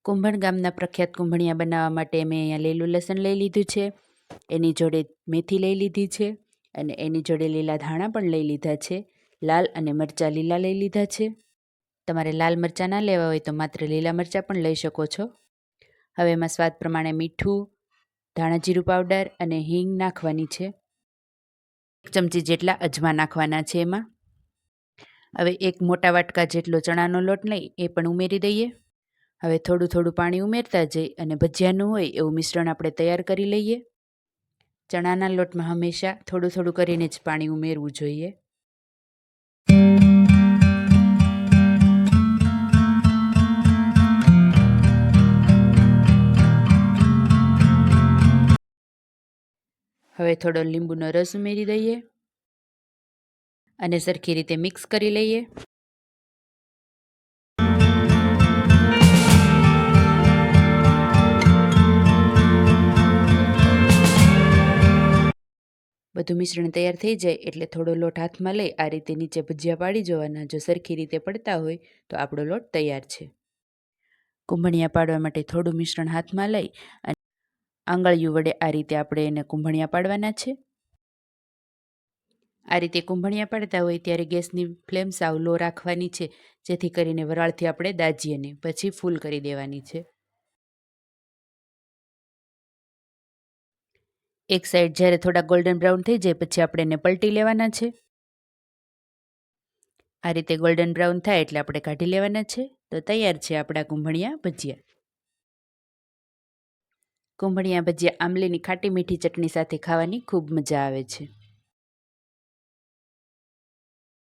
કુંભણ ગામના પ્રખ્યાત કુંભણિયા બનાવવા માટે મેં અહીંયા લીલું લસણ લઈ લીધું છે, એની જોડે મેથી લઈ લીધી છે અને એની જોડે લીલા ધાણા પણ લઈ લીધા છે. લાલ અને મરચાં લીલા લઈ લીધા છે. તમારે લાલ મરચાં ના લેવા હોય તો માત્ર લીલા મરચાં પણ લઈ શકો છો. હવે એમાં સ્વાદ પ્રમાણે મીઠું, ધાણા જીરું પાવડર અને હિંગ નાખવાની છે. 1 ચમચી જેટલા અજમા નાખવાના છે એમાં. હવે 1 મોટા વાટકા જેટલો ચણાનો લોટ લઈ એ પણ ઉમેરી દઈએ. હવે થોડું થોડું પાણી ઉમેરતા જઈ અને ભજીયાનું હોય એવું મિશ્રણ આપણે તૈયાર કરી લઈએ. ચણાના લોટમાં હંમેશા થોડું થોડું કરીને જ પાણી ઉમેરવું જોઈએ. હવે થોડો લીંબુનો રસ ઉમેરી દઈએ અને સરખી રીતે મિક્સ કરી લઈએ. બધું મિશ્રણ તૈયાર થઈ જાય એટલે થોડો લોટ હાથમાં લઈ આ રીતે નીચે ભજીયા પાડી જવાના. જો સરખી રીતે પડતા હોય તો આપણો લોટ તૈયાર છે. કુંભણિયા પાડવા માટે થોડું મિશ્રણ હાથમાં લઈ અને આંગળીઓ વડે આ રીતે આપણે એને કુંભણિયા પાડવાના છે. આ રીતે કુંભણિયા પાડતા હોય ત્યારે ગેસની ફ્લેમ સાવ લો રાખવાની છે, જેથી કરીને વરાળથી આપણે દાજીએ નહીં, પછી ફૂલ કરી દેવાની છે. એક સાઈડ જ્યારે થોડા ગોલ્ડન બ્રાઉન થઈ જાય પછી આપણે એને પલટી લેવાના છે. આ રીતે ગોલ્ડન બ્રાઉન થાય એટલે આપણે કાઢી લેવાના છે. તો તૈયાર છે આપણા કુંભણિયા ભજીયા. કુંભણિયા ભજીયા આમલીની ખાટી મીઠી ચટણી સાથે ખાવાની ખૂબ મજા આવે છે.